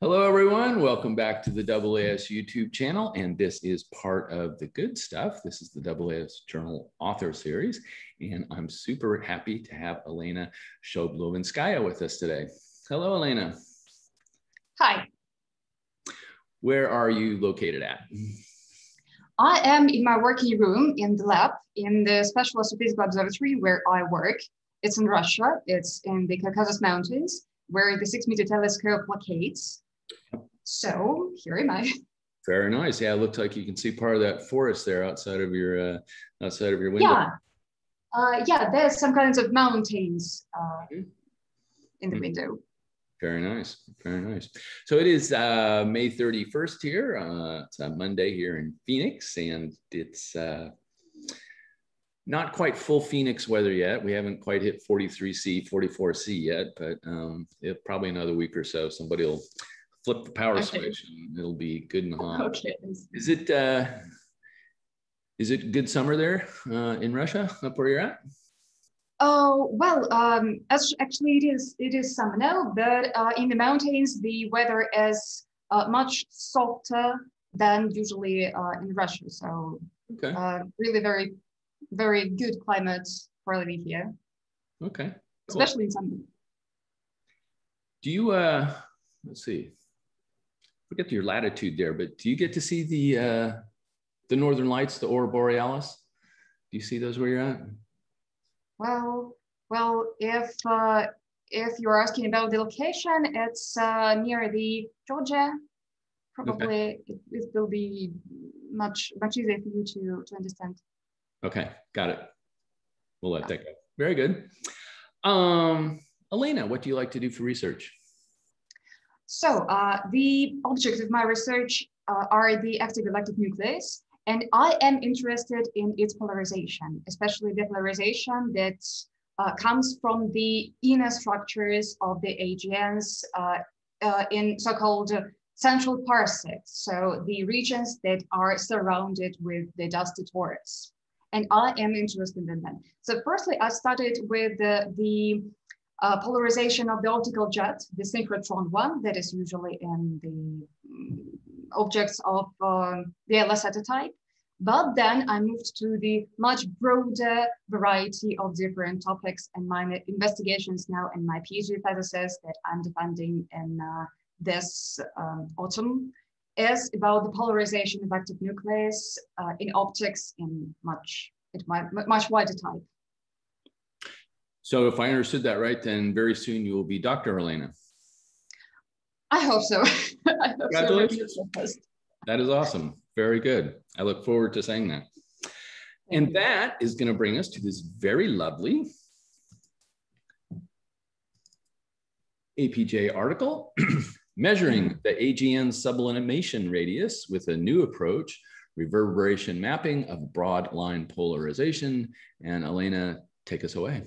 Hello, everyone. Welcome back to the AAS YouTube channel. And this is part of the good stuff. This is the AAS Journal Author Series. And I'm super happy to have Elena Shablovinskaya with us today. Hello, Elena. Hi. Where are you located at? I am in my working room in the lab in the Special Astrophysical Observatory where I work. It's in Russia. It's in the Caucasus Mountains, where the 6-meter telescope locates. So here am I. Very nice. Yeah, it looked like you can see part of that forest there outside of your window. Yeah, there's some kinds of mountains in the window. Very nice. Very nice. So it is May 31st here. It's a Monday here in Phoenix, and it's not quite full Phoenix weather yet. We haven't quite hit 43C, 44C yet, but probably another week or so, somebody will flip the power switch and it'll be good and hot. Okay. Is it good summer there in Russia, up where you're at? Oh, well, actually it is summer now, but in the mountains, the weather is much softer than usually in Russia. So really very good climate for living here. Okay. Cool. Especially in summer. Do you, let's see, forget your latitude there, but do you get to see the Northern Lights, the Aurora Borealis? Do you see those where you're at? Well, if you're asking about the location, it's near the Georgia. Probably it will be much easier for you to understand. Okay, got it. We'll let that go. Very good. Elena, what do you like to do for research? So the object of my research are the active galactic nucleus, and I am interested in its polarization, especially the polarization that comes from the inner structures of the AGNs in so-called central parsecs, so the regions that are surrounded with the dusty torus. And I am interested in that. So firstly, I started with the polarization of the optical jet, the synchrotron one, that is usually in the objects of the LSAT type. But then I moved to the much broader variety of different topics, and my investigations now in my PhD thesis that I'm defending in this autumn is about the polarization of active nucleus in optics in much wider type. So if I understood that right, then very soon you will be Dr. Elena. I hope so. Congratulations. That is awesome. Very good. I look forward to saying that. And that is going to bring us to this very lovely APJ article, measuring the AGN sublimation radius with a new approach, reverberation mapping of broad line polarization. And Elena, take us away.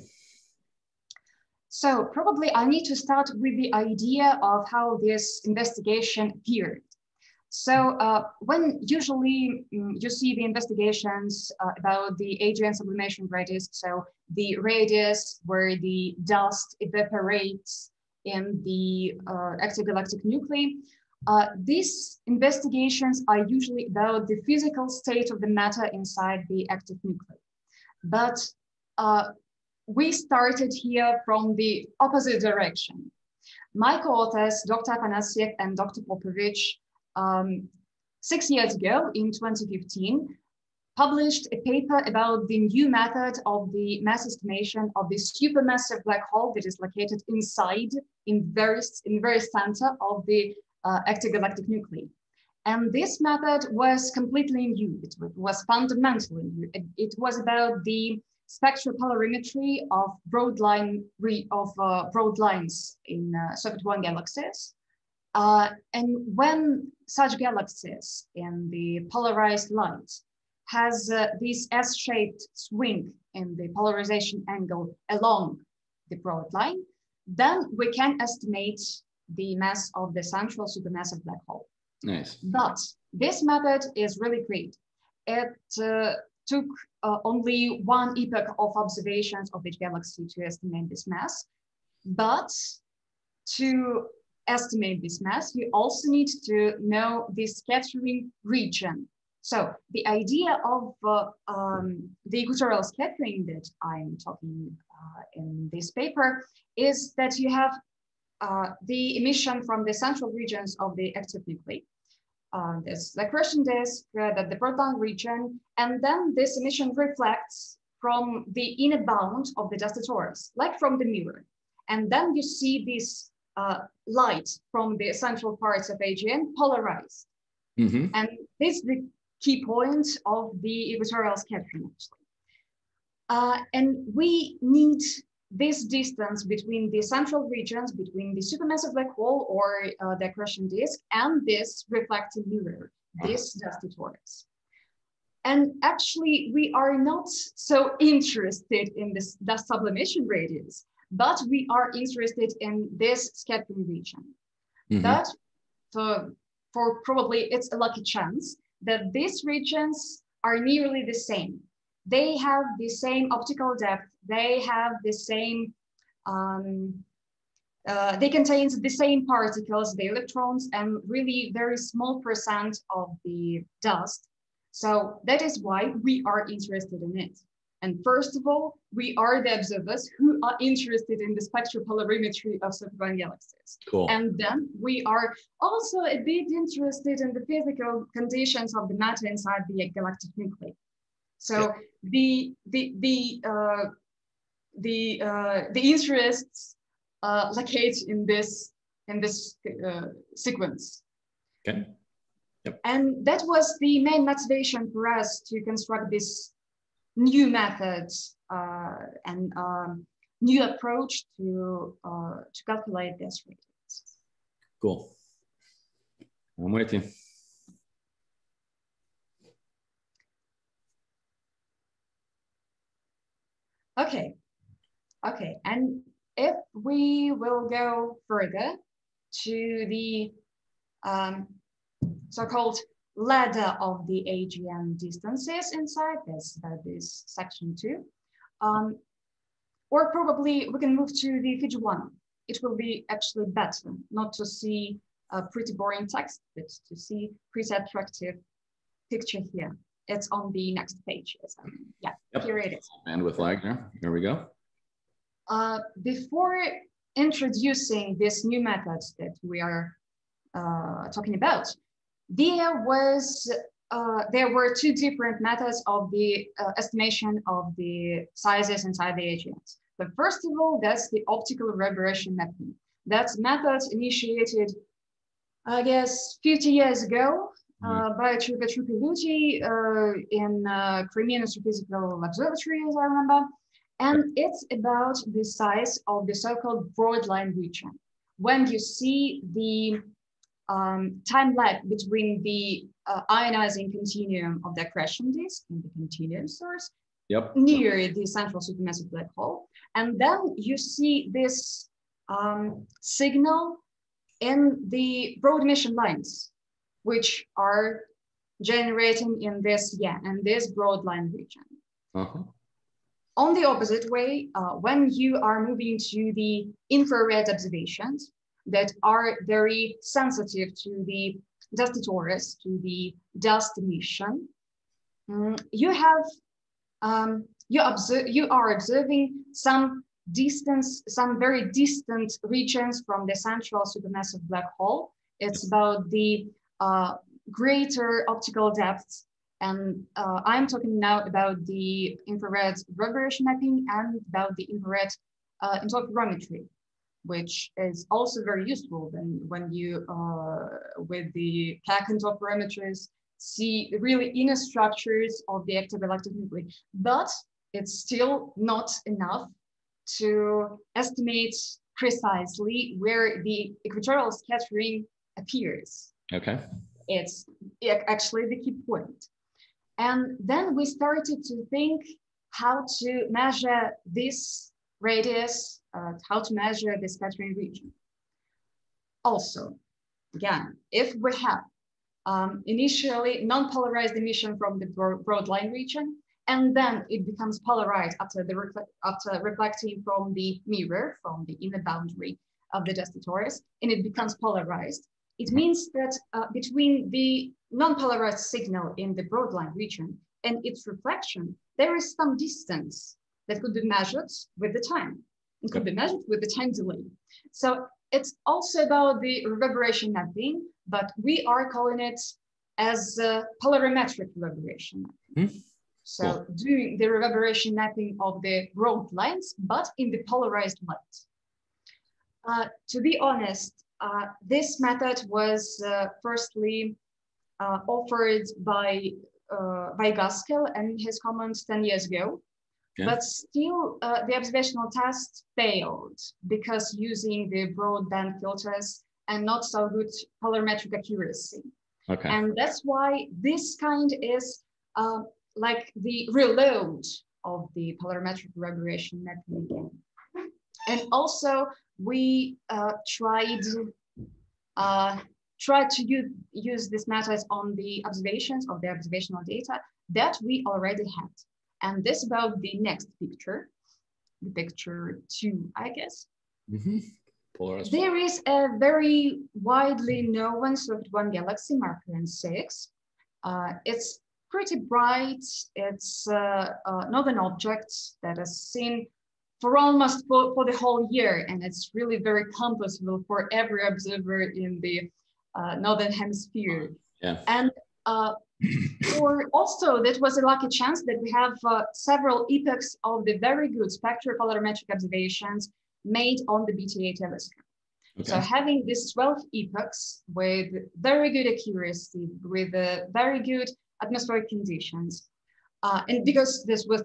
So probably I need to start with the idea of how this investigation appeared. So when usually you see the investigations about the AGN sublimation radius, so the radius where the dust evaporates in the active galactic nuclei, these investigations are usually about the physical state of the matter inside the active nuclei. But we started here from the opposite direction. My co-authors, Dr. Afanasyev and Dr. Popovich, 6 years ago in 2015, published a paper about the new method of the mass estimation of the supermassive black hole that is located inside, in very center of the active galactic nuclei. And this method was completely new. It was fundamentally new. It was about the spectropolarimetry of broad lines in Soviet-1 galaxies. And when such galaxies in the polarized light has this S-shaped swing in the polarization angle along the broad line, then we can estimate the mass of the central supermassive black hole. Nice. But this method is really great. It took only one epoch of observations of each galaxy to estimate this mass, but to estimate this mass, you also need to know the scattering region. So the idea of the equatorial scattering that I'm talking in this paper is that you have the emission from the central regions of the active nuclei. This accretion disk, that the proton region, and then this emission reflects from the inner bound of the dusty torus, like from the mirror. And then you see this light from the central parts of AGN polarized. Mm-hmm. And this is the key point of the equatorial scattering, actually. And we need this distance between the central regions, between the supermassive black hole or the accretion disk and this reflecting mirror, this dusty torus. And actually, we are not so interested in this dust sublimation radius, but we are interested in this scattering region. Mm-hmm. That, for probably it's a lucky chance that these regions are nearly the same. They have the same optical depth. They have the same, they contain the same particles, the electrons, and really very small percent of the dust. So that is why we are interested in it. And first of all, we are the observers who are interested in the spectral polarimetry of suburban galaxies. Cool. And then we are also a bit interested in the physical conditions of the matter inside the galactic nuclei. So yeah. the interests locate in this sequence. Okay. Yep. And that was the main motivation for us to construct this new methods and new approach to calculate this radius. Cool. I'm with you. Okay. Okay. And if we will go further to the so-called ladder of the AGN distances inside this section 2. Or probably we can move to the figure 1. It will be actually better not to see a pretty boring text, but to see pretty attractive picture here. It's on the next page. Yeah, yep. Here it is. Bandwidth lag there. Here we go. Before introducing these new methods that we are talking about, there were two different methods of the estimation of the sizes inside the AGNs. But first of all, that's the optical reverberation method. That's methods initiated, I guess, 50 years ago by Trupelluti in Crimean Astrophysical Observatory, as I remember. And it's about the size of the so-called broad line region. When you see the time lag between the ionizing continuum of the accretion disk in the continuum source near the central supermassive black hole. And then you see this signal in the broad emission lines, which are generating in this, in this broad line region. On the opposite way, when you are moving to the infrared observations that are very sensitive to the dusty torus, to the dust emission, you are observing some distance, some very distant regions from the central supermassive black hole. It's about the greater optical depths. And I'm talking now about the infrared reverberation mapping and about the infrared interferometry, which is also very useful when you, with the CAC interferometers, see really inner structures of the active galactic nuclei. But it's still not enough to estimate precisely where the equatorial scattering appears. Okay. It's actually the key point. And then we started to think how to measure this radius, how to measure the scattering region. Also, again, if we have initially non-polarized emission from the broad line region, and then it becomes polarized after reflecting from the mirror, from the inner boundary of the dusty torus, and it becomes polarized. It means that between the non-polarized signal in the broadline region and its reflection, there is some distance that could be measured with the time. It could be measured with the time delay. So it's also about the reverberation mapping, but we are calling it as polarimetric reverberation. So doing the reverberation mapping of the broad lines, but in the polarized light. To be honest, this method was firstly offered by Gaskell and his comments 10 years ago, but still the observational test failed because using the broadband filters and not so good polarimetric accuracy. And that's why this kind is like the reload of the polarimetric reverberation mapping again. And also we tried to use this method on the observations of the observational data that we already had. And this about the next picture, the picture 2, I guess. There is a very widely known SWIFT-1 galaxy, Mark 6. It's pretty bright. It's not an object that is seen for almost for the whole year, and it's really very composable for every observer in the northern hemisphere. And or also that was a lucky chance that we have several epochs of the very good spectropolarimetric observations made on the BTA telescope. So having these 12 epochs with very good accuracy, with very good atmospheric conditions, and because this was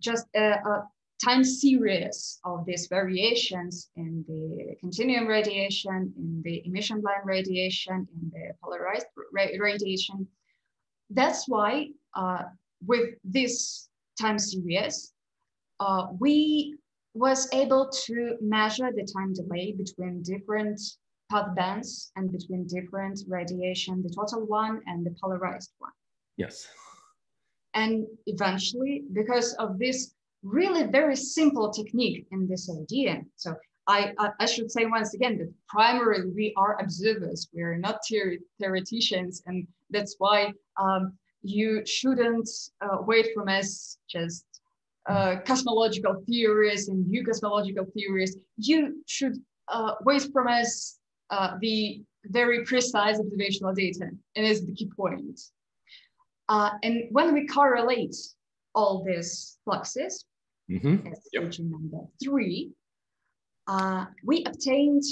just a time series of these variations in the continuum radiation, in the emission line radiation, in the polarized radiation. That's why with this time series, we was able to measure the time delay between different path bands and between different radiation, the total one and the polarized one. And eventually, because of this really very simple technique in this idea, so I should say once again that primarily we are observers, we are not theoreticians, and that's why you shouldn't wait from us just cosmological theories and new cosmological theories. You should wait from us the very precise observational data, and it's the key point. And when we correlate all these fluxes, as station number 3, we obtained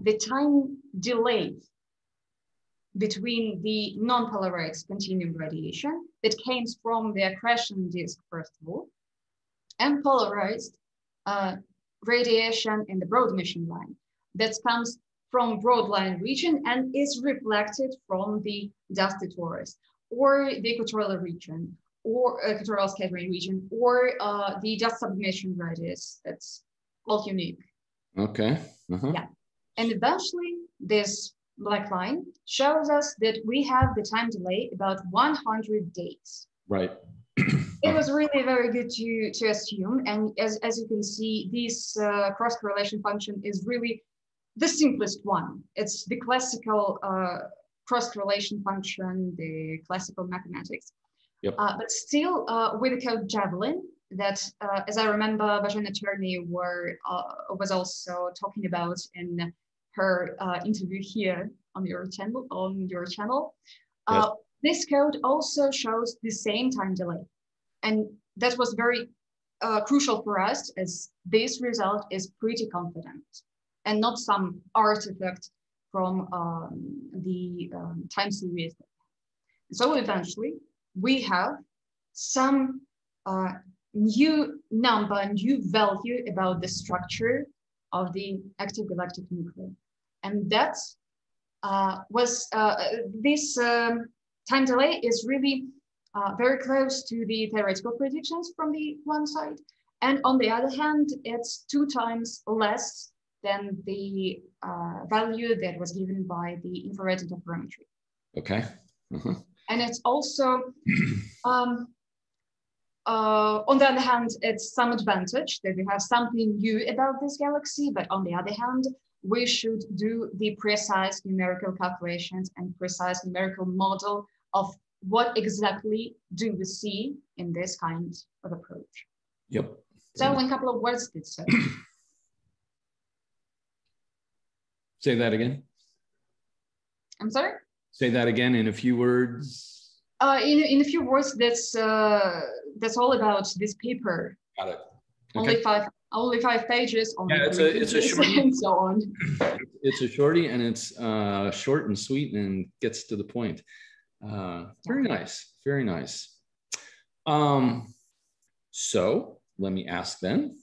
the time delay between the non-polarized continuum radiation that came from the accretion disk, first of all, and polarized radiation in the broad emission line that comes from broadline region and is reflected from the dusty torus, or the equatorial region, or equatorial scattering region, or the dust sublimation radius. That's all unique. Yeah. And eventually, this black line shows us that we have the time delay about 100 days. It was really very good to assume. And as you can see, this cross-correlation function is really the simplest one. It's the classical cross-correlation function, the classical mathematics. But still with the code Javelin that, as I remember, Vajana Tierney was also talking about in her interview here on your channel. This code also shows the same time delay. And that was very crucial for us, as this result is pretty confident and not some artifact from the time series. So eventually we have some new number, new value about the structure of the active galactic nuclei. And that was this time delay is really very close to the theoretical predictions from the one side. And on the other hand, it's 2 times less than the value that was given by the infrared interferometry. And it's also, on the other hand, it's some advantage that we have something new about this galaxy, but on the other hand, we should do the precise numerical calculations and precise numerical model of what exactly do we see in this kind of approach. Yep. So in a couple of words, did so. Say that again. I'm sorry? Say that again in a few words. In a few words, that's all about this paper. Got it. Okay. Only five pages. Only yeah, it's a shorty, and so on. It's a shorty, and it's short and sweet and gets to the point. Very nice. Very nice. So let me ask then,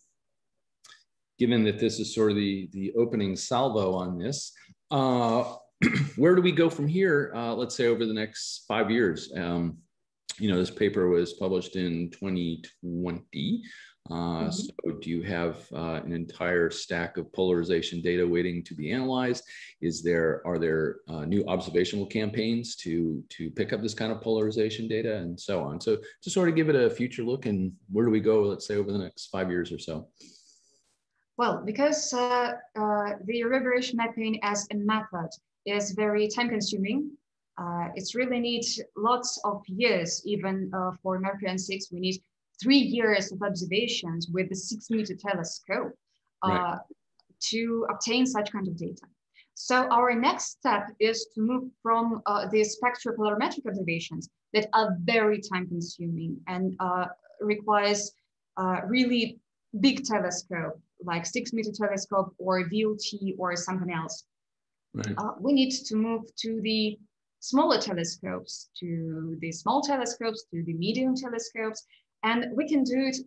given that this is sort of the opening salvo on this, where do we go from here? Let's say over the next 5 years. You know, this paper was published in 2020. So do you have an entire stack of polarization data waiting to be analyzed? Are there new observational campaigns to pick up this kind of polarization data and so on? So to sort of give it a future look, and where do we go, let's say, over the next 5 years or so? Well, because the reverberation mapping as a method is very time consuming, it's really needs lots of years. Even for Mercury 6, we need 3 years of observations with the 6-meter telescope to obtain such kind of data. So our next step is to move from the spectropolarimetric observations that are very time consuming and requires really big telescope, like 6-meter telescope or VLT or something else. Right. We need to move to the smaller telescopes, to the small telescopes, to the medium telescopes. And we can do it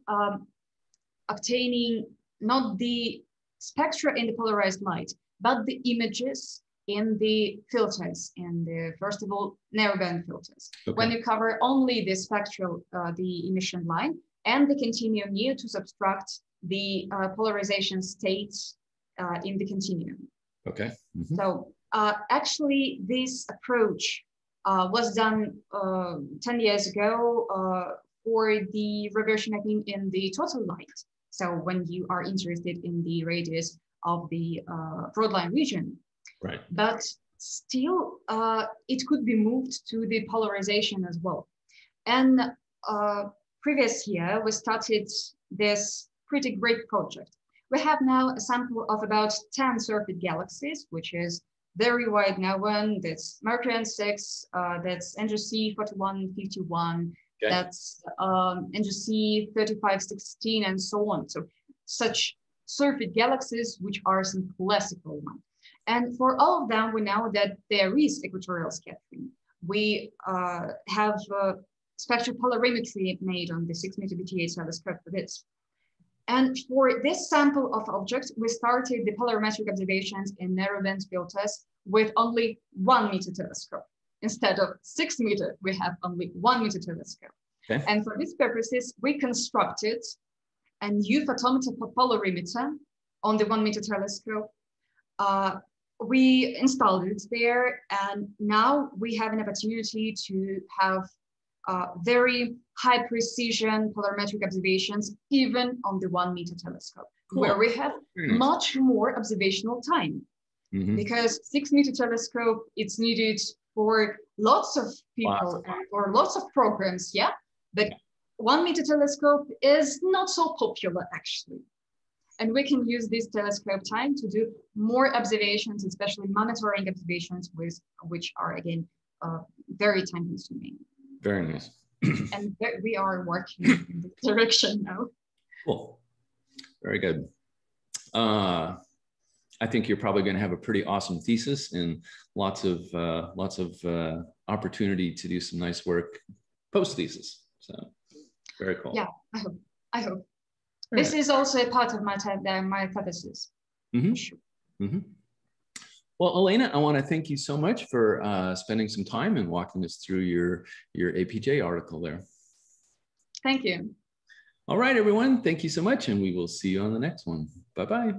obtaining not the spectra in the polarized light, but the images in the filters, in the, first of all, narrowband filters. Okay. When you cover only the spectral, the emission line, and the continuum near to subtract the polarization states in the continuum. Okay. Mm-hmm. So actually, this approach was done 10 years ago for the reversion mapping in the total light. So when you are interested in the radius of the broadline region. Right. But still, it could be moved to the polarization as well. And previous year, we started this pretty great project. We have now a sample of about 10 surfeit galaxies, which is very wide known. That's Mercury 6, that's NGC 4151, okay. That's NGC 3516, and so on. So such surfeit galaxies, which are some classical ones. And for all of them, we know that there is equatorial scattering. We have spectral polarimetry made on the 6-meter BTA telescope for this. And for this sample of objects, we started the polarimetric observations in narrowband filters with only 1-meter telescope. Instead of 6-meter, we have only 1-meter telescope. Okay. And for these purposes, we constructed a new photometer polarimeter on the 1-meter telescope. We installed it there, and now we have an opportunity to have very high precision polarimetric observations, even on the 1-meter telescope, cool. Where we have much more observational time. Mm-hmm. Because 6-meter telescope, it's needed for lots of people or lots of programs, yeah? But 1-meter telescope is not so popular, actually. And we can use this telescope time to do more observations, especially monitoring observations, which are, again, very time consuming. Very nice. And we are working in this direction now. Cool. Very good. I think you're probably going to have a pretty awesome thesis and lots of opportunity to do some nice work post thesis. So very cool. Yeah, I hope. This is also a part of my hypothesis. Mm-hmm. Sure. Mm-hmm. Well, Elena, I want to thank you so much for spending some time and walking us through your APJ article there. Thank you. All right, everyone. Thank you so much, and we will see you on the next one. Bye-bye.